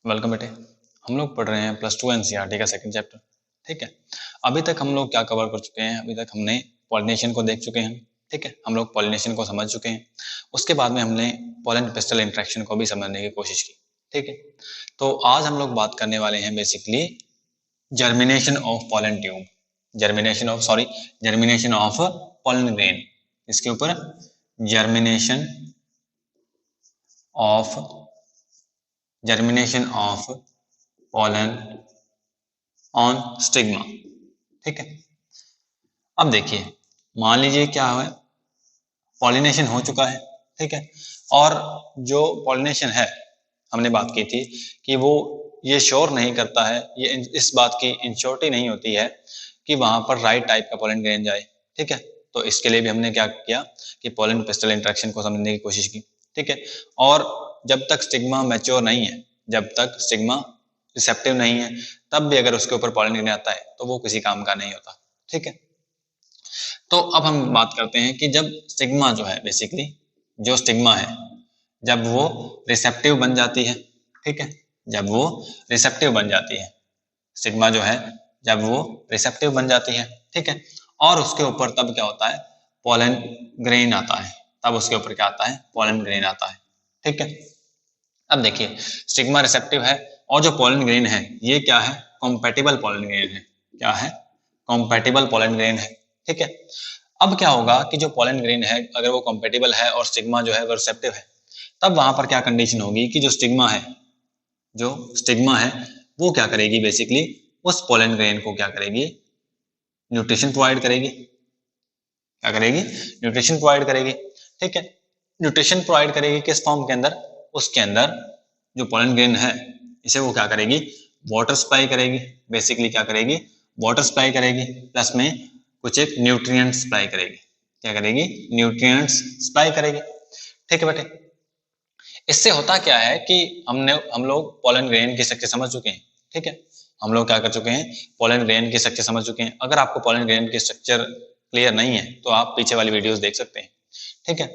Welcome बेटे। हम लोग पढ़ रहे हैं +2 एनसीईआरटी का सेकंड चैप्टर। ठीक है, अभी तक हम लोग क्या कवर कर चुके हैं? अभी तक हमने पॉलिनेशन को देख चुके हैं। ठीक है, हम लोग पॉलिनेशन को समझ चुके हैं। उसके बाद में हमने पॉलन पेस्टल इंटरेक्शन को भी समझने की कोशिश की। ठीक है, तो आज हम लोग बात करने वाले हैं basically germination of pollen tube, germination of pollen grain. इसके ऊपर germination of pollen on stigma। ठीक है, अब देखिए, मान लीजिए क्या है, पॉलिनेशन हो चुका है। ठीक है, और जो पॉलिनेशन है, हमने बात की थी कि वो ये श्योर नहीं करता है, ये इस बात की इंश्योरिटी नहीं होती है कि वहां पर राइट टाइप का पॉलन ग्रेन जाए। ठीक है, तो इसके लिए भी हमने क्या किया कि पॉलन पेस्टल इंटरेक्शन को समझने की कोशिश की। ठीक है, और जब तक स्टिग्मा मैच्योर नहीं है, जब तक स्टिग्मा रिसेप्टिव नहीं है, तब भी अगर उसके ऊपर पॉलन ग्रेन आता है तो वो किसी काम का नहीं होता। ठीक है, तो अब हम बात करते हैं कि जब स्टिग्मा जो है, बेसिकली जो स्टिग्मा है, जब वो रिसेप्टिव बन जाती है। ठीक है, जब वो रिसेप्टिव बन जाती है, स्टिग्मा जो है जब वो रिसेप्टिव बन जाती है। ठीक है, और उसके ऊपर तब क्या होता है, पॉलन ग्रेन आता है। तब उसके ऊपर क्या आता है, पॉलन ग्रेन आता है। ठीक है, अब देखिए, स्टिग्मा रिसेप्टिव है और जो पॉलन ग्रेन है ये क्या है, कॉम्पैटिबल पॉलन ग्रेन है। क्या है, कॉम्पैटिबल पॉलन ग्रेन है। ठीक है, अब क्या होगा कि जो पॉलन ग्रेन है अगर वो कॉम्पैटिबल है और स्टिग्मा जो है वो रिसेप्टिव है, तब वहां पर क्या कंडीशन होगी कि जो स्टिग्मा है वो क्या करेगी, बेसिकली उस पॉलन ग्रेन को क्या करेगी, न्यूट्रिशन प्रोवाइड करेगी। क्या करेगी, न्यूट्रिशन प्रोवाइड करेगी। ठीक है, न्यूट्रिशन प्रोवाइड करेगी किस फॉर्म के अंदर, उसके अंदर जो पॉलन ग्रेन है इसे वो क्या करेगी, वाटर सप्लाई करेगी। बेसिकली क्या करेगी, वाटर सप्लाई करेगी, प्लस में कुछ एक न्यूट्रिएंट्स सप्लाई करेगी। क्या करेगी, न्यूट्रिएंट्स सप्लाई करेगी। ठीक है बेटे, इससे होता क्या है कि हम लोग पॉलन ग्रेन की स्ट्रक्चर समझ चुके हैं। ठीक है, हम लोग क्या कर चुके हैं, पॉलन ग्रेन की स्ट्रक्चर समझ चुके हैं। अगर आपको पॉलन ग्रेन की स्ट्रक्चर क्लियर नहीं है तो आप पीछे वाली वीडियोस देख सकते हैं। ठीक है,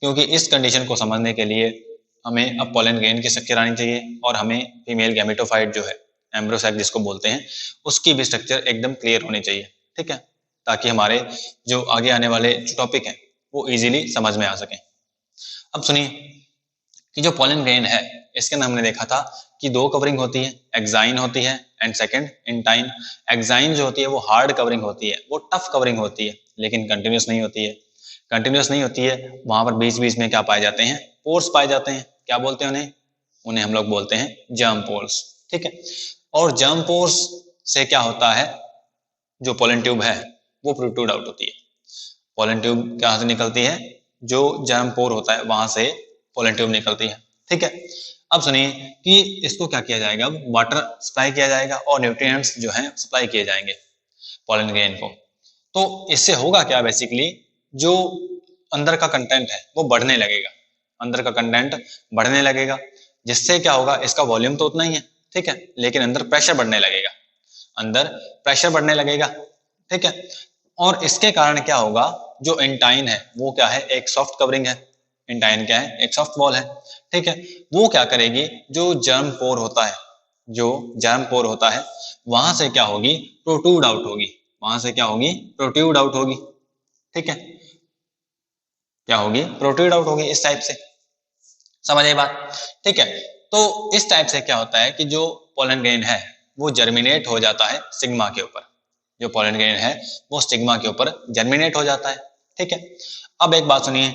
क्योंकि इस कंडीशन को समझने के लिए हमें अब पॉलन ग्रेन की स्ट्रक्चर आनी चाहिए और हमें फीमेल गैमेटोफाइट जो है, एम्ब्रियो सैक जिसको बोलते हैं, उसकी भी स्ट्रक्चर एकदम क्लियर होनी चाहिए। ठीक है, ताकि हमारे जो आगे आने वाले टॉपिक हैं वो इजीली समझ में आ सके। अब सुनिए कि जो पॉलन ग्रेन है इसके अंदर हमने देखा था कि दो कवरिंग होती है, एक्साइन होती है एंड सेकंड इंटाइन। एक्साइन जो होती है वो हार्ड कवरिंग होती है, वो टफ कवरिंग होती है, लेकिन कंटिन्यूस नहीं होती है। कंटिन्यूस नहीं होती है, वहां पर बीच बीच में क्या पाए जाते हैं, पोर्स पाए जाते हैं। क्या बोलते हैं उन्हें, उन्हें हम लोग बोलते हैं जर्म पोर्स। ठीक है, और जर्म पोर्स से क्या होता है, जो पॉलन ट्यूब है वो प्रोट्रूड आउट होती है। पॉलन ट्यूब कहाँ से निकलती है, जो जर्म पोर होता है वहां से पॉलन ट्यूब निकलती है। ठीक है, अब सुनिए कि इसको क्या किया जाएगा, अब वाटर सप्लाई किया जाएगा और न्यूट्रिएंट्स जो हैं सप्लाई किए जाएंगे पॉलन ग्रेन को। तो इससे होगा क्या, बेसिकली जो अंदर का कंटेंट है वो बढ़ने लगेगा, अंदर का कंटेंट बढ़ने लगेगा, जिससे क्या होगा, इसका वॉल्यूम तो उतना ही है। ठीक है, लेकिन अंदर प्रेशर बढ़ने लगेगा, अंदर प्रेशर बढ़ने लगेगा। ठीक है, और इसके कारण क्या होगा, जो इंटाइन है वो क्या है, एक सॉफ्ट कवरिंग है। इंटाइन क्या है, एक सॉफ्ट वॉल है। ठीक है, वो क्या करेगी, जो जर्म पोर होता है, जो जर्म पोर होता है वहां से क्या होगी, प्रोट्रूड आउट होगी। वहां से क्या होगी, प्रोट्रूड आउट होगी। ठीक है, क्या होगी, प्रोट्रूड आउट होगी इस टाइप से। समझ आई बात। ठीक है, तो इस टाइप से क्या होता है कि जो पॉलन ग्रेन है वो जर्मिनेट हो जाता है स्टिग्मा के ऊपर। जो पॉलन ग्रेन है वो स्टिग्मा के ऊपर जर्मिनेट हो जाता है। ठीक है, अब एक बात सुनिए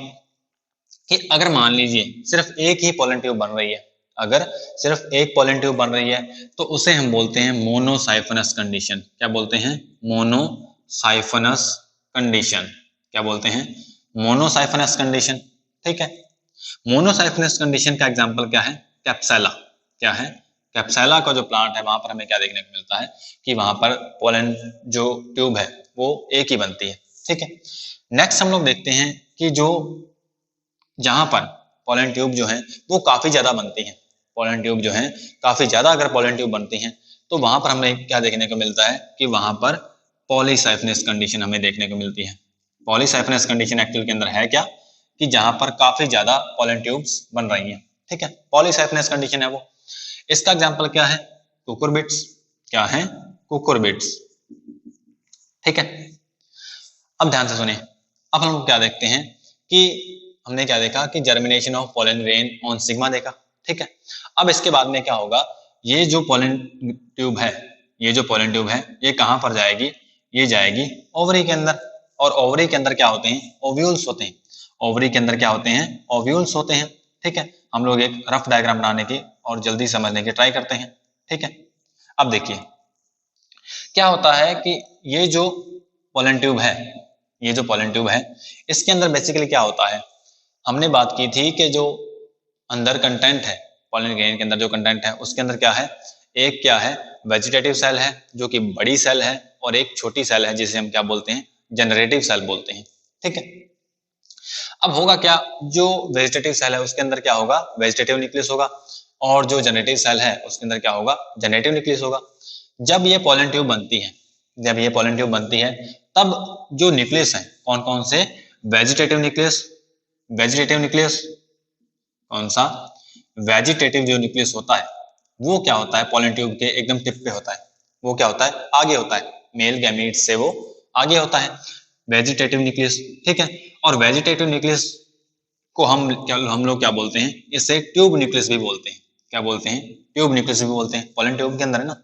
कि अगर मान लीजिए सिर्फ एक ही पॉलन ट्यूब बन रही है, अगर सिर्फ एक पॉलन ट्यूब बन रही है तो उसे हम बोलते हैं मोनोसाइफनस कंडीशन। क्या बोलते हैं, मोनोसाइफनस कंडीशन। क्या बोलते हैं, मोनोसाइफनस कंडीशन। ठीक है, मोनोसाइफनस कंडीशन का एग्जांपल क्या है, कैप्सैला। क्या है, कैप्सैला का जो प्लांट है वहां पर हमें क्या देखने को मिलता है कि वहां पर पोलन जो ट्यूब है वो एक ही बनती है। ठीक है, नेक्स्ट हम लोग देखते हैं कि जो जहां पर पोलन ट्यूब जो है वो काफी ज्यादा बनती है, पोलन ट्यूब जो है काफी ज्यादा अगर पोलन ट्यूब बनती हैं तो वहां पर हमें क्या देखने को मिलता है कि वहां पर पॉलीसाइफनस कंडीशन हमें देखने को मिलती है। पॉलीसाइफनस कंडीशन एक्चुअल के अंदर है क्या, कि जहां पर काफी ज्यादा पॉलन ट्यूब्स बन रही हैं। ठीक है, पॉलीसाइफनस कंडीशन है वो। इसका एग्जाम्पल क्या है? कुकुरबिट्स। क्या है? कुकुरबिट्स। ठीक है, अब ध्यान से सुनिए। अब हम क्या देखते हैं कि हमने क्या देखा कि germination of pollen grain on sigma देखा। ठीक है, अब इसके बाद में क्या होगा, ये जो पोलन ट्यूब है, ये जो पोलन ट्यूब है ये कहाँ पर जाएगी? ये जाएगी ओवरी के अंदर। और ओवरी के अंदर क्या होते हैं? ओव्यूल्स होते हैं। ओवरी के अंदर क्या होते हैं? ओव्यूल्स होते हैं। ठीक है, हम लोग एक रफ डायग्राम बनाने की और जल्दी समझने की ट्राई करते हैं। ठीक है, अब देखिए क्या होता है कि ये जो पोलन ट्यूब है, ये जो पोलन ट्यूब है, इसके अंदर बेसिकली क्या होता है, हमने बात की थी कि जो अंदर कंटेंट है, पोलन ग्रेन के अंदर जो कंटेंट है उसके अंदर क्या है, एक क्या है, वेजिटेटिव सेल है जो कि बड़ी सेल है, और एक छोटी सेल है जिसे हम क्या बोलते हैं, जनरेटिव सेल बोलते हैं। ठीक है, अब होगा क्या, जो वेजिटेटिव सेल है उसके अंदर क्या होगा, वेजिटेटिव न्यूक्लियस होगा, और जो जनरेटिव सेल है उसके अंदर क्या होगा, जनरेटिव न्यूक्लियस होगा। जब ये पोलन ट्यूब बनती है, जब ये पोलन ट्यूब बनती है, तब जो न्यूक्लियस है कौन कौन से, वेजिटेटिव न्यूक्लियस, वेजिटेटिव न्यूक्लियस कौन सा, वेजिटेटिव जो न्यूक्लियस होता है वो क्या होता है, पोलन ट्यूब के एकदम टिप पे होता है, वो क्या होता है, आगे होता है, मेल गैमीट से वो आगे होता है, वेजिटेटिव न्यूक्लियस। ठीक है, और वेजिटेटिव न्यूक्लियस को हम लोग क्या बोलते हैं, इसे ट्यूब न्यूक्लियस भी बोलते हैं। क्या बोलते हैं? ट्यूब न्यूक्लियस भी बोलते हैं, पोलन ट्यूब के अंदर है ना।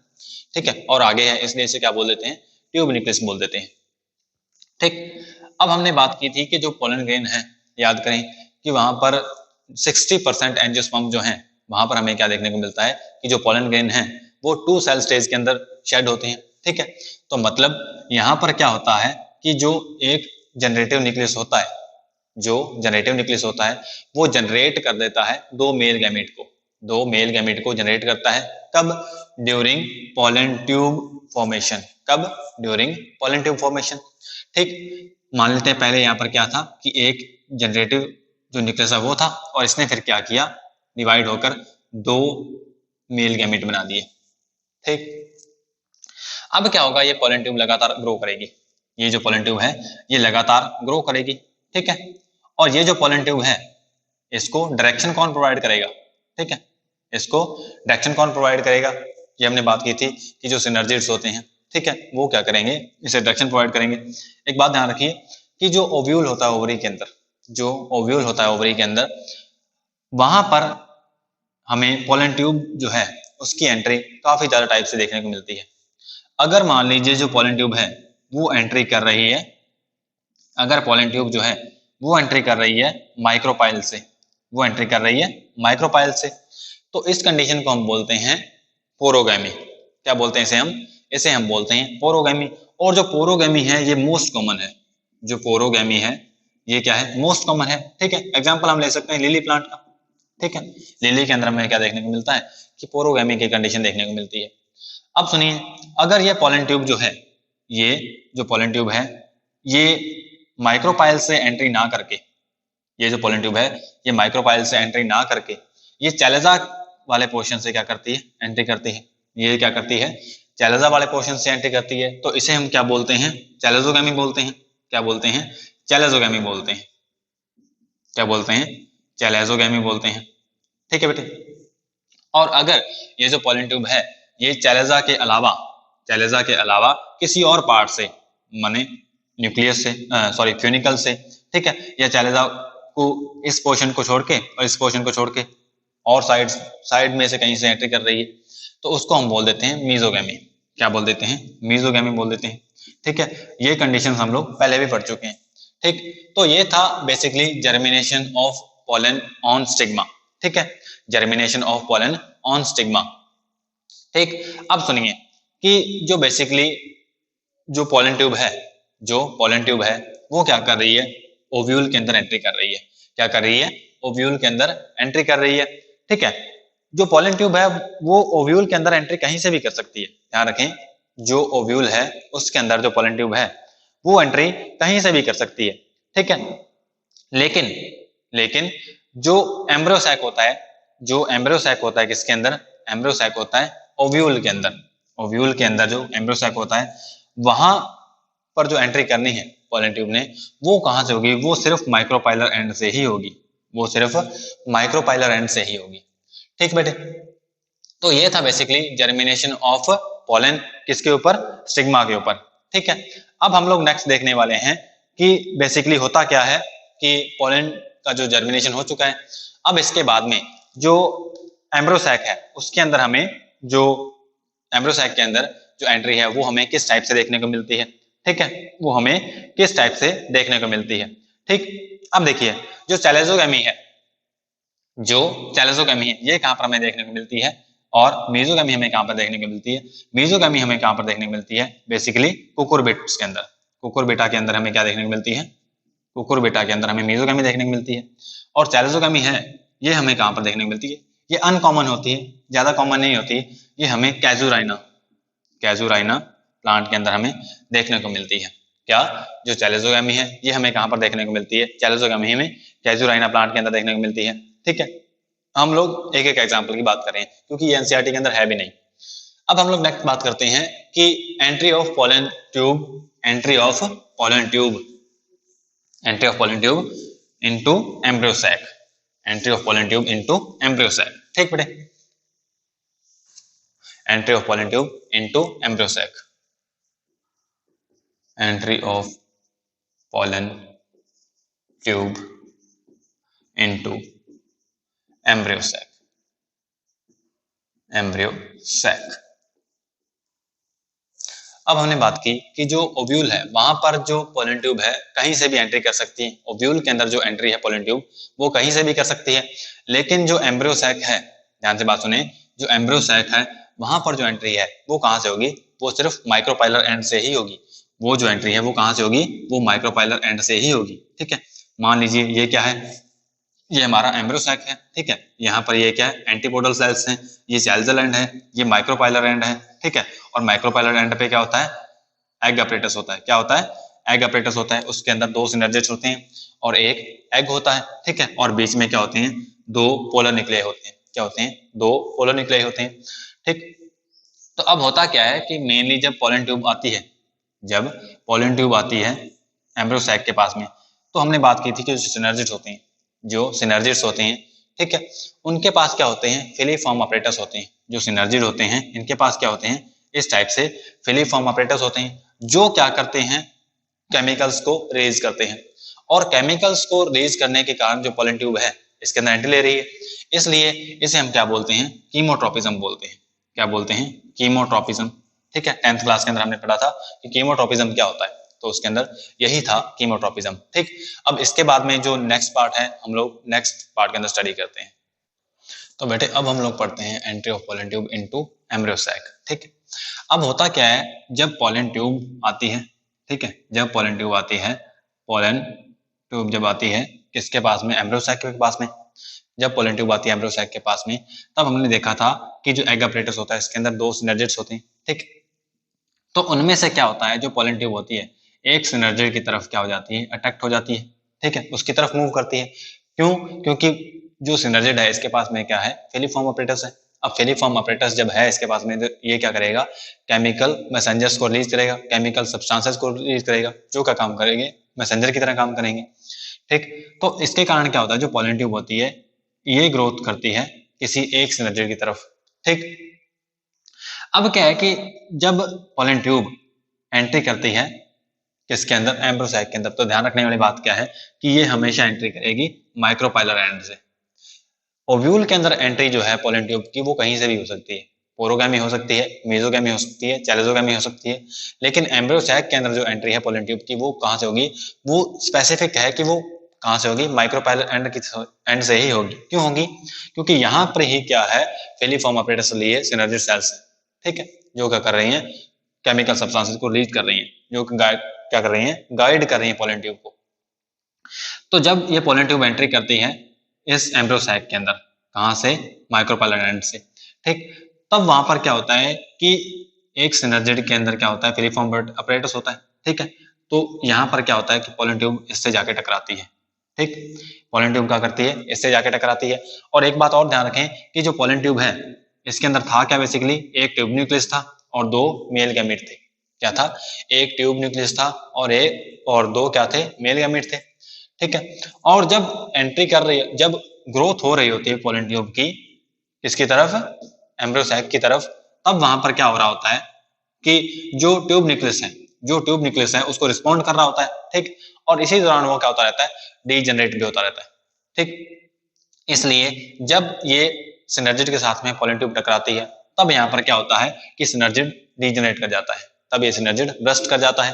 ठीक है, और आगे है इसलिए इसे क्या बोल देते हैं, ट्यूब न्यूक्लियस बोल देते हैं। ठीक, अब हमने बात की थी कि जो पोलन ग्रेन है, याद करें कि वहां पर 60% एंजियोस्पर्म जो है, वहां पर हमें क्या देखने को मिलता है कि जो पोलन ग्रेन है वो 2 सेल स्टेज के अंदर शेड होते हैं। ठीक है, तो मतलब यहाँ पर क्या होता है कि जो एक जनरेटिव न्यूक्लियस होता है, जो जनरेटिव न्यूक्लियस होता है वो जनरेट कर देता है 2 मेल गैमीट को, 2 मेल गैमीट को जनरेट करता है। कब? During pollen tube formation. कब? During pollen tube formation. ठीक, मान लेते हैं पहले यहाँ पर क्या था कि एक जनरेटिव जो न्यूक्लियस है वो था, और इसने फिर क्या किया, डिवाइड होकर 2 मेल गैमीट बना दिए। ठीक, अब क्या होगा, ये पोलन ट्यूब लगातार ग्रो करेगी, ये जो पोलन ट्यूब है ये लगातार ग्रो करेगी। ठीक है, और ये जो पोलन ट्यूब है इसको डायरेक्शन कौन प्रोवाइड करेगा? ठीक है, इसको डायरेक्शन कौन प्रोवाइड करेगा? ये हमने बात की थी कि जो सिनर्जिड्स होते हैं, ठीक है, वो क्या करेंगे, इसे डायरेक्शन प्रोवाइड करेंगे। एक बात ध्यान रखिए कि जो ओव्यूल होता है ओवरी के अंदर, जो ओव्यूल होता है ओवरी के अंदर, वहां पर हमें पोलन ट्यूब जो है उसकी एंट्री काफी ज्यादा टाइप से देखने को मिलती है। अगर मान लीजिए जो पोलन ट्यूब है वो एंट्री कर रही है, अगर पोलन ट्यूब जो है वो एंट्री कर रही है माइक्रोपाइल से, वो एंट्री कर रही है माइक्रोपाइल से, तो इस कंडीशन को हम बोलते हैं पोरोगैमी। क्या बोलते हैं इसे हम? इसे हम बोलते हैं पोरोगैमी। और जो पोरोगैमी है ये मोस्ट कॉमन है, जो पोरोगैमी है ये क्या है, मोस्ट कॉमन है। ठीक है, एग्जांपल हम ले सकते हैं लिली प्लांट का। ठीक है, लिली के अंदर हमें क्या देखने को मिलता है कि पोरोगैमी की कंडीशन देखने को मिलती है। अब सुनिए, अगर ये पोलन ट्यूब जो है, ये जो पोलन ट्यूब है ये माइक्रोपाइल से एंट्री ना करके, ये जो पोलन ट्यूब है ये माइक्रोपाइल से एंट्री ना करके ये चैलेजा वाले पोर्शन से क्या करती है, एंट्री करती है। ये क्या करती है, चैलेजा वाले पोर्शन से एंट्री करती है, तो इसे हम क्या बोलते हैं, चैलेजोगैमी बोलते हैं। क्या बोलते हैं? चैलेजोगैमी बोलते हैं। क्या बोलते हैं? चैलेजोगैमी बोलते हैं। ठीक है बेटे, और अगर ये जो पोलन ट्यूब है ये चैलेजा के अलावा, चैलेजा के अलावा किसी और पार्ट से, माने न्यूक्लियस से, सॉरी फ्यूनिकल से, ठीक है, या चैलेजा को इस पोर्शन को छोड़ के और इस पोर्शन को छोड़ के और साइड में से कहीं से एंट्री कर रही है, तो उसको हम बोल देते हैं मीजोगैमी। क्या बोल देते हैं? मीजोगैमी बोल देते हैं। ठीक है, ये कंडीशन हम लोग पहले भी पढ़ चुके हैं। ठीक, तो ये था basically germination of pollen on stigma. ठीक है, germination of pollen on stigma. ठीक, अब सुनिए कि जो बेसिकली जो पोलन ट्यूब है, जो पोलन ट्यूब है वो क्या कर रही है, ओव्यूल के अंदर एंट्री कर रही है। क्या कर रही है? ओव्यूल के अंदर एंट्री कर रही है। ठीक है, जो पोलन ट्यूब है वो ओव्यूल के अंदर एंट्री कहीं से भी कर सकती है। ध्यान रखें, जो ओव्यूल है उसके अंदर जो पोलन ट्यूब है वो एंट्री कहीं से भी कर सकती है। ठीक है, लेकिन लेकिन जो एम्ब्रियोसैक होता है, जो एम्ब्रियोसैक होता है किसके अंदर, एम्ब्रियोसैक होता है ओव्यूल के अंदर। ओव्यूल के अंदर जो एम्ब्रियोसैक होता है वहां पर जो एंट्री करनी है पोलन ट्यूब ने, वो कहां से होगी, वो सिर्फ माइक्रोपाइलर एंड से ही होगी, वो सिर्फ माइक्रोपाइलर एंड से ही होगी। ठीक बेटे, तो ये था बेसिकली जर्मिनेशन ऑफ पोलन किसके ऊपर, स्टिग्मा के ऊपर। ठीक है, अब हम लोग नेक्स्ट देखने वाले हैं कि बेसिकली होता क्या है कि पोलन का जो जर्मिनेशन हो चुका है, अब इसके बाद में जो एम्ब्रोसैक है उसके अंदर हमें जो एम्ब्रोसैक के अंदर जो एंट्री है वो हमें किस टाइप से देखने को मिलती है। ठीक है, वो हमें किस टाइप से देखने को मिलती है। ठीक, अब देखिए जो चैलेजोगैमी है, जो चैलेजोगैमी है ये कहां पर हमें देखने को मिलती है, और मेसोगैमी हमें कहां पर देखने को मिलती है। मेसोगैमी हमें कहां पर देखने को मिलती है, बेसिकली कुकुरबिट्स के अंदर। कुकुरबिटा के अंदर हमें क्या देखने को मिलती है, कुकुरबिटा के अंदर हमें मेसोगैमी देखने को मिलती है। और चैलेजोगैमी है ये हमें कहां पर देखने को मिलती है, ये अनकॉमन होती है, ज्यादा कॉमन नहीं होती, ये हमें कैजुराइना प्लांट के अंदर हमें देखने को मिलती है। क्या, जो चैलेजोगैमी है ये हमें कहां पर देखने को मिलती है, चैलेजोगैमी हमें कैजुराइना प्लांट के अंदर देखने को मिलती है। ठीक है, हम लोग एक एक एग्जांपल की बात करें क्योंकि ये एनसीईआरटी के अंदर है भी नहीं। अब हम लोग नेक्स्ट बात करते हैं कि entry of pollen tube, entry of pollen tube, entry of pollen tube into embryo sac, entry of pollen tube into embryo sac. ठीक बेटे, entry of pollen tube into embryo sac, entry of pollen tube into embryo sac, embryo sac. अब हमने बात की कि जो ovule है वहां पर जो पोलन ट्यूब है कहीं से भी एंट्री कर सकती है। ओव्यूल के अंदर जो एंट्री है पोलन ट्यूब वो कहीं से भी कर सकती है, लेकिन जो एम्ब्रियो सैक है, ध्यान से बात सुने, जो एम्ब्रियो सैक है वहां पर जो एंट्री है वो कहां से होगी, वो सिर्फ माइक्रोपाइलर एंड से ही होगी। वो जो एंट्री है वो कहां से होगी, वो माइक्रोपाइलर एंड से ही होगी। ठीक है, मान लीजिए ये क्या है, ये हमारा एम्ब्रियो सैक है। ठीक है, यहाँ पर ये क्या है, एंटीपोडल सेल्स हैं, ये सैल्जल एंड है, ये माइक्रोपाइलर एंड है। ठीक है, और माइक्रोपाइलर एंड पे क्या होता है, एग अपरेटस होता है। क्या होता है, एग अपरेटस होता है। उसके अंदर दो सिनर्जिड्स होते हैं और एक एग होता है। ठीक है, और बीच में क्या होते हैं, दो पोलर न्यूक्लियाई होते हैं। क्या होते हैं, दो पोलर न्यूक्लियाई होते हैं। ठीक, तो अब होता क्या है कि मेनली जब पोलन ट्यूब आती है, जब पोलन ट्यूब आती है एम्ब्रियो सैक के पास में, तो हमने बात की थी कि जो सिनर्जिड्स होते हैं, जो सिनर्जिड्स होते हैं, ठीक है, उनके पास क्या होते हैं, फिलीफॉर्म अपरेटस होते हैं। जो सिनर्जिड होते हैं इनके पास क्या होते हैं, इस टाइप से फिलीफॉर्म अपरेटस होते हैं, जो क्या करते हैं, केमिकल्स को रेज करते हैं। और केमिकल्स को रेज करने के कारण जो पोलन ट्यूब है इसके अंदर एंट्री ले रही है, इसलिए इसे हम क्या बोलते हैं, कीमोट्रोपिज्म बोलते हैं। क्या बोलते हैं, कीमोट्रोपिज्म। ठीक है, 10th क्लास के अंदर हमने पढ़ा था कि कीमोट्रोपिज्म क्या होता है, तो उसके अंदर यही था कीमोट्रोपिज्म। ठीक, अब इसके बाद में जो नेक्स्ट पार्ट है हम लोग नेक्स्ट पार्ट के अंदर स्टडी करते हैं। तो बेटे अब हम लोग पढ़ते हैं entry of pollen tube into embryo sac. ठीक, अब होता क्या है, जब पोलन ट्यूब आती है, ठीक है, जब पोलन ट्यूब आती है, पोलन ट्यूब जब आती है किसके पास में, एम्ब्रियो सैक के पास में। जब पोलन ट्यूब आती है एम्ब्रियो सैक के पास में, तब हमने देखा था कि जो एग अपरेटस होता है इसके अंदर दो सिनर्जिड्स होते हैं। ठीक, तो उनमें से क्या होता है, जो पोलन ट्यूब होती है एक सिनर्जिड की तरफ क्या हो जाती है, अट्रैक्ट हो जाती है। ठीक है, उसकी तरफ मूव करती है। क्यों, क्योंकि जो सिनर्जिड है इसके पास में क्या है, फिलीफॉर्म अपरेटस है। अब फिलीफॉर्म अपरेटस जब है इसके पास में, तो ये क्या करेगा, केमिकल मैसेंजर्स को रिलीज करेगा, केमिकल सब्सटेंसेस को रिलीज करेगा, जो क्या काम करेंगे, मैसेंजर की तरह काम करेंगे। ठीक, तो इसके कारण क्या होता है, जो पोलन ट्यूब होती है ये ग्रोथ करती है किसी एक सिनर्जिड की तरफ। ठीक, अब क्या है कि जब पोलन ट्यूब एंट्री करती है किसके अंदर, एम्ब्रियो सैक के अंदर, तो ध्यान रखने वाली बात क्या है कि ये हमेशा एंट्री करेगी माइक्रोपाइलर एंड से। ओव्यूल के अंदर एंट्री जो है पोलन ट्यूब की वो कहीं से भी हो सकती है, पोरोगैमी हो सकती है, मेसोगैमी हो सकती है, चैलेजोगैमी हो सकती है, लेकिन एम्ब्रियो सैक के अंदर जो एंट्री है पोलन ट्यूब की वो कहां से होगी, वो स्पेसिफिक है कि वो कहां से होगी, माइक्रोपाइलर एंड से ही होगी। क्यों होगी, क्योंकि यहाँ पर ही क्या है, फिलीफॉर्म अपरेटस लिए सिनर्जिड सेल्स है। ठीक है, जो क्या कर रही हैं, केमिकल सब्सटेंसेस को रिलीज कर रही हैं, जो क्या कर रही हैं, गाइड कर रही हैं पोलन ट्यूब को। तो जब ये पोलन ट्यूब एंट्री करती है इस एम्ब्रियो सैक के अंदर, कहां से, माइक्रोपाइलर एंड से। ठीक, तब वहां पर क्या होता है कि एक सिनर्जिड के अंदर क्या होता है, फिलीफॉर्म अपरेटस होता है। ठीक है, तो यहाँ पर क्या होता है कि पोलन ट्यूब इससे जाके टकराती है। ठीक, पोलन ट्यूब क्या करती है, इससे जाके टकराती है। और एक बात और ध्यान रखें कि जो पोलन ट्यूब है इसके अंदर था क्या, बेसिकली एक ट्यूब न्यूक्लियस था और दो मेल गैमीट थे। क्या था, एक ट्यूब न्यूक्लियस था और दो क्या थे, मेल गैमीट थे। ठीक है, और जब एंट्री कर रही है, जब ग्रोथ हो रही होती है पोलन ट्यूब की किसकी तरफ, एम्ब्रियो सैक की तरफ, तब वहां पर क्या हो रहा होता है कि जो ट्यूब न्यूक्लियस है उसको रिस्पॉन्ड कर रहा होता है, ठीक। और इसी दौरान वो क्या होता रहता है, डीजनरेट भी होता रहता है, ठीक। इसलिए जब ये सिनर्जिड के साथ में पोलन ट्यूब टकराती है, तब यहाँ पर क्या होता है कि सिनर्जिड डीजनरेट कर जाता है, तब ये सिनर्जिड बर्स्ट कर जाता है,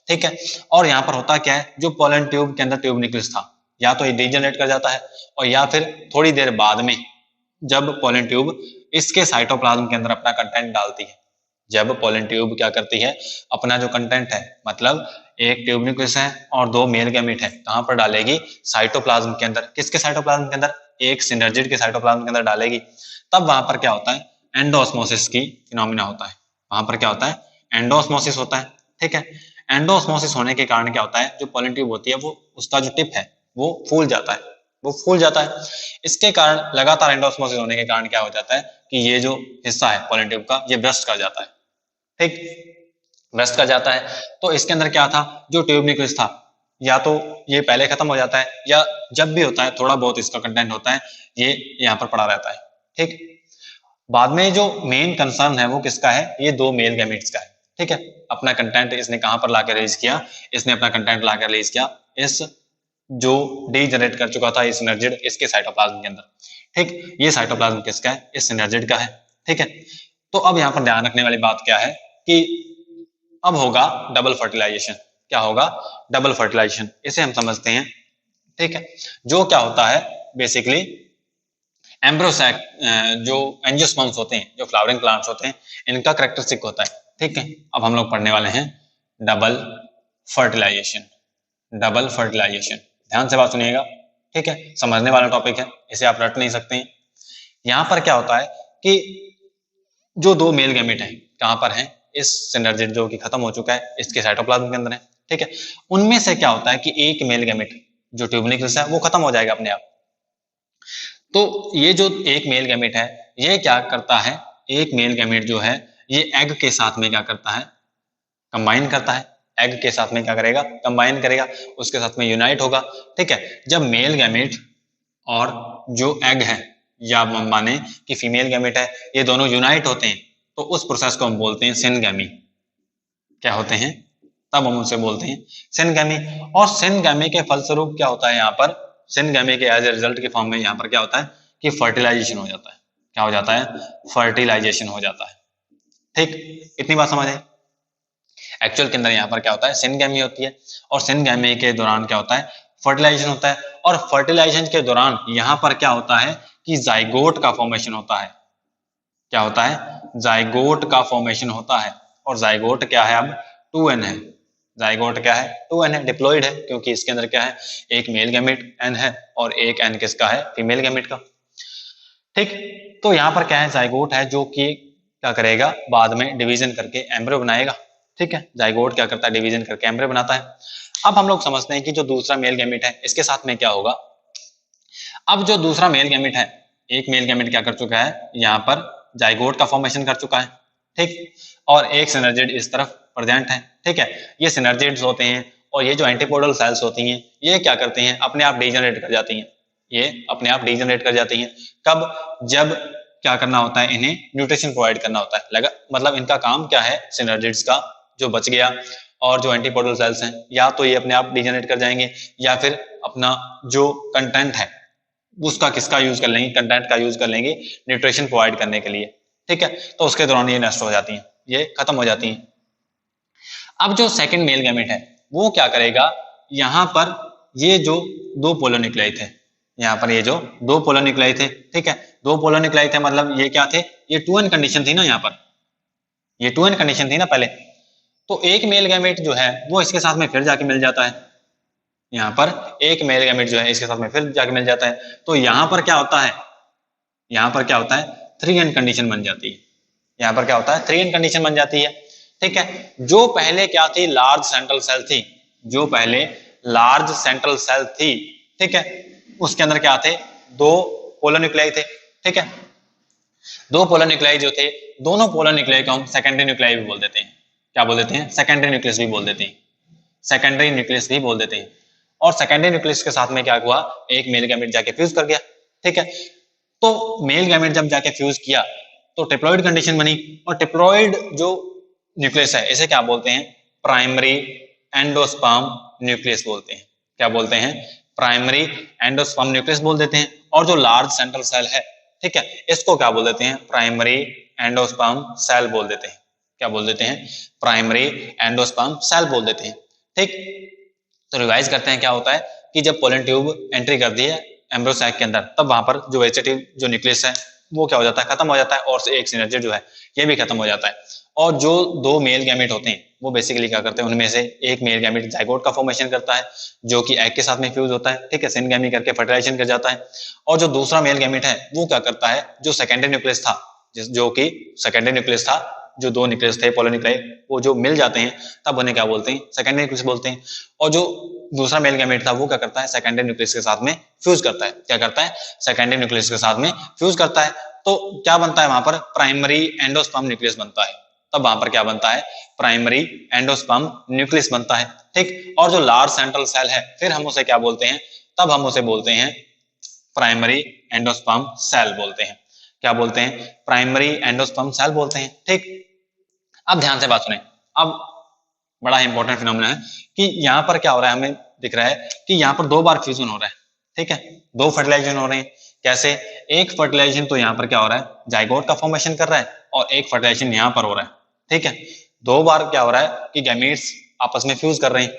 ठीक है। और यहाँ पर होता क्या है, जो पोलन ट्यूब के अंदर ट्यूब न्यूक्लियस था, या तो ये डीजनरेट कर जाता है, और या फिर थोड़ी देर बाद में जब पोलन ट्यूब इसके साइटोप्लाज्म के अंदर अपना कंटेंट डालती है, जब पोलन ट्यूब क्या करती है, अपना जो कंटेंट है, मतलब एक ट्यूब न्यूक्लियस है और दो मेल गैमेट है, कहां पर डालेगी, साइटोप्लाज्म के अंदर। किसके साइटोप्लाज्म के अंदर, एक सिनर्जिड के साइटोप्लाज्म के अंदर डालेगी। तब वहां पर क्या होता है, एंडोस्मोसिस की फिनोमिना होता है, वहां पर क्या होता है, एंडोस्मोसिस होता है, ठीक है। एंडोस्मोसिस होने के कारण क्या होता है, जो पोलन ट्यूब होती है वो उसका जो टिप है वो फूल जाता है, वो फूल जाता है। इसके कारण लगातार एंडोस्मोसिस होने के कारण क्या हो जाता है कि ये जो हिस्सा है पोलन ट्यूब का, ये ब्रस्ट कर जाता है, ठीक, ब्रस्ट कर जाता है। तो इसके अंदर क्या था, जो ट्यूब न्यूक्लियस था, या तो ये पहले खत्म हो जाता है, या जब भी होता है थोड़ा बहुत इसका कंटेंट होता है, ये यहाँ पर पड़ा रहता है, ठीक। बाद में जो मेन कंसर्न है वो किसका है, ये दो मेल गैमेट्स का है, ठीक है। अपना कंटेंट इसने कहां पर लाकर रिलीज किया, इसने अपना कंटेंट लाकर रिलीज किया इस जो डीजनरेट कर चुका था इस सिनर्जिड, इसके साइटोप्लाज्म के अंदर, ठीक। ये साइटोप्लाज्म किसका है, इस सिनर्जिड का है, ठीक है। तो अब यहाँ पर ध्यान रखने वाली बात क्या है कि अब होगा डबल फर्टिलाइजेशन। क्या होगा, डबल फर्टिलाइजेशन, इसे हम समझते हैं, ठीक है। जो क्या होता है बेसिकली, एम्ब्रियो सैक जो एंजियोस्पर्म्स होते हैं, जो फ्लावरिंग प्लांट्स होते हैं, इनका कैरेक्टरिस्टिक होता है, ठीक है। अब हम लोग पढ़ने वाले हैं डबल फर्टिलाइजेशन। डबल फर्टिलाइजेशन, ध्यान से बात सुनिएगा, ठीक है, समझने वाला टॉपिक है, इसे आप रट नहीं सकते हैं। यहां पर क्या होता है कि जो दो मेल गैमेट हैं कहां पर हैं, इस सिनर्जिड जो कि खत्म हो चुका है इसके साइटोप्लाज्म के अंदर है, ठीक है। उनमें से क्या होता है कि एक मेल गैमेट जो ट्यूब न्यूक्लियस है वो खत्म हो जाएगा अपने आप। तो ये जो एक मेल गैमेट है, ये क्या करता है, एक मेल गैमेट जो है ये एग के साथ में क्या करता है, कंबाइन करता है, एग के साथ में क्या करेगा, कंबाइन करेगा, उसके साथ में यूनाइट होगा, ठीक है। जब मेल गैमेट और जो एग है, या माने कि फीमेल गैमेट है, ये दोनों यूनाइट होते हैं, तो उस प्रोसेस को हम बोलते हैं सिनगैमी। क्या होते हैं, तब हम उनसे बोलते हैं सिनगैमी। और सिनगैमी के फलस्वरूप क्या होता है, यहाँ पर सिनगैमी के एज ए रिजल्ट के फॉर्म में यहाँ पर क्या होता है कि फर्टिलाइजेशन हो जाता है। क्या हो जाता है, फर्टिलाइजेशन हो जाता है, ठीक। इतनी बात समझ आई। एक्चुअल के अंदर यहाँ पर क्या होता है, सिनगैमी होती है, और सिनगैमी के दौरान क्या होता है, फर्टिलाइजेशन होता है। और फर्टिलाइजेशन के दौरान यहाँ पर क्या होता है कि जाइगोट का फॉर्मेशन होता है। क्या होता है, जाइगोट का फॉर्मेशन होता है। और जाइगोट क्या है, अब 2n है। जाइगोट क्या है, 2n है, डिप्लॉइड है, क्योंकि इसके अंदर क्या है, एक मेल गैमेट n है और एक n किसका है, फीमेल गैमेट का, ठीक। तो यहाँ पर क्या है, जाइगोट है जो कि क्या करेगा, बाद में डिवीजन करके एम्ब्रियो बनाएगा, ठीक है। जाइगोट क्या करता है, डिवीजन करके एम्ब्रियो बनाता है। अब हम लोग समझते हैं कि जो दूसरा मेल गैमेट है इसके साथ में क्या होगा। अब जो दूसरा मेल गैमेट है, एक मेल गैमेट क्या कर चुका है, यहाँ पर जाइगोट का फॉर्मेशन कर चुका है, ठीक। और एक सिनर्जिड इस तरफ प्रेजेंट है, ठीक है। ये सिनर्जिड्स होते हैं, और ये जो एंटीपोडल सेल्स होती हैं, ये क्या करती हैं, अपने आप डीजनरेट कर जाती हैं। ये अपने आप डीजनरेट कर जाती हैं कब, जब क्या करना होता है, इन्हें न्यूट्रिशन प्रोवाइड करना होता है। लगा, मतलब इनका काम क्या है, सिनर्जिड्स का जो बच गया और जो एंटीपोडल सेल्स हैं, या तो ये अपने आप डीजनरेट कर जाएंगे, या फिर अपना जो कंटेंट है उसका किसका यूज कर लेंगे, कंटेंट का यूज कर लेंगे न्यूट्रिशन प्रोवाइड करने के लिए, ठीक है। तो उसके दौरान ये नष्ट हो जाती हैं, ये खत्म हो जाती हैं। अब जो सेकंड मेल गैमेट है वो क्या करेगा, यहाँ पर ये जो दो पोलोन्यूक्लियाई थे, यहाँ पर ये जो दो पोलोन्यूक्लियाई थे, ठीक है, दो पोलोन्यूक्लियाई थे, मतलब ये क्या थे, ये 2n कंडीशन थी ना, यहाँ पर ये 2n कंडीशन थी ना पहले। तो एक मेल गैमेट जो है वो इसके साथ में फिर जाके मिल जाता है, यहाँ पर एक मेल गैमेट जो है इसके साथ में फिर जाके मिल जाता है। तो यहाँ पर क्या होता है, यहाँ पर क्या होता है, 3n कंडीशन बन जाती है। यहाँ पर क्या होता है, 3n कंडीशन बन जाती है, ठीक है। जो पहले क्या थी, लार्ज सेंट्रल सेल थी, जो पहले लार्ज सेंट्रल सेल थी, ठीक है, उसके अंदर क्या थे, दो पोलोन्यूक्लियाई थे, ठीक है। दो पोलोन्यूक्लियाई जो थे, दोनों पोलोन्यूक्लियाई को हम सेकेंडरी न्यूक्लियाई भी बोल देते हैं। क्या बोल देते हैं, सेकेंडरी न्यूक्लियस भी बोल देते हैं, सेकेंडरी न्यूक्लियस भी बोल देते हैं। और सेकेंडरी न्यूक्लियस के साथ में क्या हुआ, एक मेल गैमेट जाके फ्यूज कर गया, ठीक है। तो मेल गैमेट जब जाके फ्यूज किया, तो टिप्लॉइड कंडीशन बनी, और टिप्लॉइड जो न्यूक्लियस है इसे क्या बोलते हैं, प्राइमरी एंडोस्पर्म न्यूक्लियस बोलते हैं। क्या बोलते हैं, प्राइमरी एंडोस्पर्म न्यूक्लियस बोल देते हैं। और जो लार्ज सेंट्रल सेल है, ठीक है, इसको क्या बोल देते हैं, प्राइमरी एंडोस्पर्म सेल बोल देते हैं। क्या बोल देते हैं, प्राइमरी एंडोस्पर्म सेल बोल देते हैं। ठीक, तो रिवाइज करते हैं क्या होता है कि जब पोलन ट्यूब एंट्री कर दी है एम्ब्रियो सैक के अंदर, तब वहां पर जो वेजिटेटिव जो न्यूक्लियस है वो क्या हो जाता है, खत्म हो जाता है, और एक सिनर्जिड जो है ये भी खत्म हो जाता है। और जो दो मेल गैमेट होते हैं वो बेसिकली क्या करते हैं, उनमें से एक मेल गैमेट जाइगोट का फॉर्मेशन करता है जो कि एग के साथ में फ्यूज होता है, ठीक है, सिनगैमी करके फर्टिलाइजेशन कर जाता है। और जो दूसरा मेल गैमेट है वो क्या करता है, जो सेकेंडरी न्यूक्लियस था, जो कि सेकेंडरी न्यूक्लियस था, जो दो न्यूक्लियस थे पोलर न्यूक्लियाई, वो जो मिल जाते हैं तब उन्हें क्या बोलते हैं, सेकेंडरी न्यूक्लियस बोलते हैं। और जो दूसरा मेल गैमेट था वो क्या करता है, सेकेंडरी न्यूक्लियस के साथ में फ्यूज करता है। क्या करता है, सेकेंडरी न्यूक्लियस के साथ में फ्यूज करता है। तो क्या बनता है वहां पर, प्राइमरी एंडोस्पर्म न्यूक्लियस बनता है। तब वहां पर क्या बनता है, प्राइमरी एंडोस्पर्म न्यूक्लियस बनता है। ठीक, और जो लार्ज सेंट्रल सेल है फिर हम उसे क्या बोलते हैं, तब हम उसे बोलते हैं प्राइमरी एंडोस्पर्म सेल बोलते हैं। क्या बोलते हैं, प्राइमरी एंडोस्पर्म सेल बोलते हैं। ठीक, अब ध्यान से बात सुने। अब बड़ा इंपॉर्टेंट फिनोमेना है कि यहाँ पर क्या हो रहा है, हमें दिख रहा है कि यहाँ पर दो बार फ्यूजन हो रहा है। ठीक है, दो फर्टिलाइजेशन हो रहे हैं। कैसे, एक फर्टिलाइजेशन तो यहाँ पर क्या हो रहा है, जाइगोट का फॉर्मेशन कर रहा है, और एक फर्टिलाइजेशन यहाँ पर हो रहा है। ठीक है, दो बार क्या हो रहा है कि गैमीट्स आपस में फ्यूज कर रहे हैं।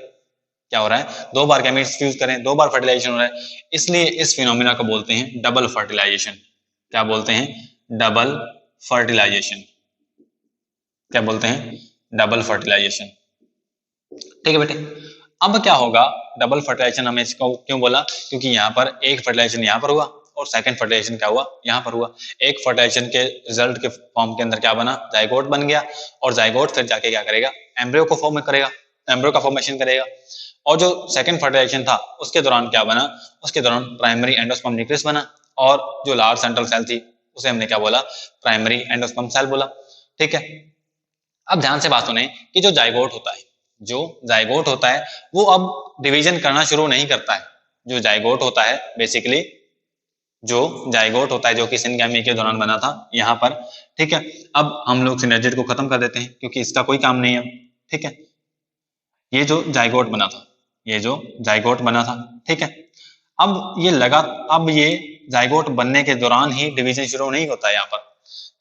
क्या हो रहा है, दो बार गैमीट्स फ्यूज करें, दो बार फर्टिलाइजेशन हो रहा है, इसलिए इस फिनोमेना को बोलते हैं डबल फर्टिलाइजेशन। क्या बोलते हैं, डबल फर्टिलाइजेशन। क्या बोलते हैं, डबल फर्टिलाइजेशन। ठीक है बेटे, अब क्या होगा, डबल फर्टिलाइजेशन हमें इसको क्यों बोला, क्योंकि यहाँ पर एक फर्टिलाइजेशन यहाँ पर हुआ और सेकंड फर्टिलाइजेशन क्या हुआ, यहाँ पर हुआ। एक फर्टिलाइजेशन के रिजल्ट के फॉर्म के अंदर क्या बना, जाइगोट बन गया, और जाइगोट फिर जाके क्या करेगा, एम्ब्रियो को फॉर्म करेगा, एम्ब्रियो का फॉर्मेशन करेगा। और जो सेकंड फर्टिलाइजेशन था उसके दौरान क्या बना, उसके दौरान प्राइमरी एंडोस्पर्म न्यूक्लियस बना, और जो लार्ज सेंट्रल सेल थी उसे हमने क्या बोला, प्राइमरी एंडोस्पर्म सेल बोला। ठीक है, अब ध्यान से बात सुने कि जो जाइगोट होता है, जो जाइगोट होता है वो अब डिवीजन करना शुरू नहीं करता है। जो जाइगोट होता है बेसिकली, जो जाइगोट होता है जो कि सिनगैमी के दौरान बना था यहाँ पर, ठीक है, अब हम लोग सिनर्जिड को खत्म कर देते हैं क्योंकि इसका कोई काम नहीं है। ठीक है, ये जो जाइगोट बना था, ये जो जाइगोट बना था, ठीक है, अब ये जाइगोट बनने के दौरान ही डिवीजन शुरू नहीं होता है।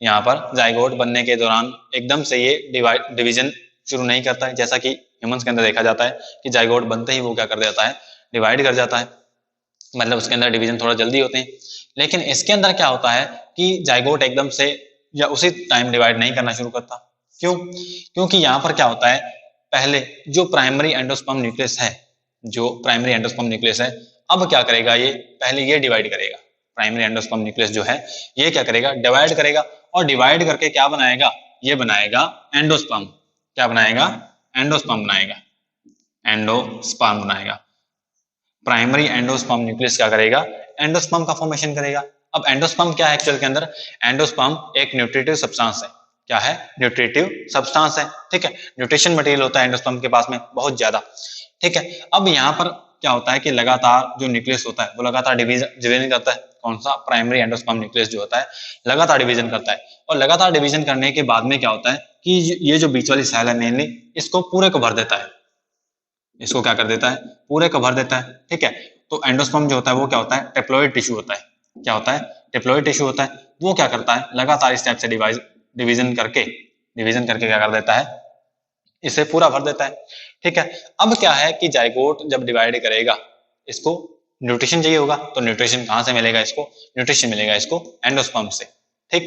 यहाँ पर जाइगोट बनने के दौरान एकदम से ये डिवीजन शुरू नहीं करता है, जैसा कि ह्यूमंस के अंदर देखा जाता है कि जाइगोट बनते ही वो क्या कर देता है, डिवाइड कर जाता है, मतलब उसके अंदर डिवीजन थोड़ा जल्दी होते हैं। लेकिन इसके अंदर क्या होता है कि जाइगोट एकदम से या उसी टाइम डिवाइड नहीं करना शुरू करता। क्यों, क्योंकि यहाँ पर क्या होता है, पहले जो प्राइमरी एंडोस्पर्म न्यूक्लियस है, जो प्राइमरी एंडोस्पर्म न्यूक्लियस है, अब क्या करेगा, ये पहले ये डिवाइड करेगा। प्राइमरी एंडोस्पर्म न्यूक्लियस जो है ये क्या करेगा, डिवाइड करेगा, और डिवाइड करके क्या बनाएगा, ये बनाएगा एंडोस्पर्म। क्या बनाएगा, एंडोस्पर्म बनाएगा, एंडोस्पर्म बनाएगा। प्राइमरी एंडोस्पर्म न्यूक्लियस क्या करेगा, एंडोस्पर्म का फॉर्मेशन करेगा। अब एंडोस्पर्म क्या है एक्चुअल के अंदर, एंडोस्पर्म एक न्यूट्रिटिव सब्सटेंस है। क्या है, न्यूट्रिटिव सब्सटेंस है। ठीक है, न्यूट्रिशन मटेरियल होता है एंडोस्पर्म के पास में बहुत ज्यादा। ठीक है, अब यहाँ पर क्या होता है कि लगातार जो न्यूक्लियस होता है वो लगातार डिवीजन करता है। कौन सा, प्राइमरी एंडोस्पर्म न्यूक्लियस जो होता है लगातार डिवीजन करता है, और लगातार डिवीजन करने के बाद में क्या होता है कि ये जो बीच वाली सेल है मेनली, इसको पूरे को भर देता है। इसको क्या कर देता है, पूरे को भर देता है। ठीक है, तो एंडोस्पर्म जो होता है वो क्या होता है, टेप्लॉइड टिश्यू होता है। क्या होता है, टेप्लॉइड टिश्यू होता है। वो क्या करता है, लगातार इस टाइप से डिवीजन करके क्या कर देता है, इसे पूरा भर देता है। ठीक है, अब क्या है कि जाइगोट जब डिवाइड करेगा, इसको न्यूट्रिशन चाहिए होगा, तो न्यूट्रिशन कहां से मिलेगा इसको, न्यूट्रिशन मिलेगा इसको एंडोस्पर्म से। ठीक,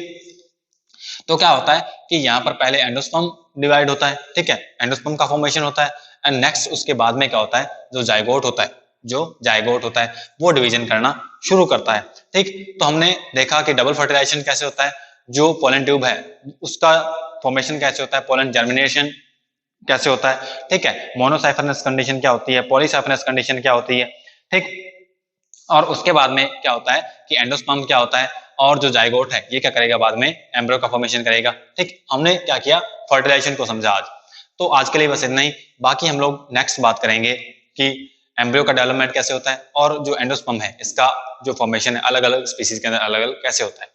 तो क्या होता है कि यहाँ पर पहले एंडोस्पर्म डिवाइड होता है। ठीक है, एंडोस्पर्म का फॉर्मेशन होता है, एंड नेक्स्ट उसके बाद में क्या होता है, जो जाइगोट होता है वो डिवीजन करना शुरू करता है। ठीक, तो हमने देखा कि डबल फर्टिलाइजेशन कैसे होता है, जो पोलन ट्यूब है उसका फॉर्मेशन कैसे होता है, पोलन जर्मिनेशन कैसे होता है। ठीक है, मोनोसाइफरनेस कंडीशन क्या होती है, पॉलीसाइफरनेस कंडीशन क्या होती है। ठीक, और उसके बाद में क्या होता है कि एंडोस्पर्म क्या होता है, और जो जाइगोट है ये क्या करेगा, बाद में एम्ब्रियो का फॉर्मेशन करेगा। ठीक, हमने क्या किया, फर्टिलाइजेशन को समझा आज। तो आज के लिए बस इतना ही, बाकी हम लोग नेक्स्ट बात करेंगे कि एम्ब्रियो का डेवलपमेंट कैसे होता है, और जो एंडोस्पर्म है इसका जो फॉर्मेशन है अलग अलग स्पीसीज के अंदर अलग अलग कैसे होता है।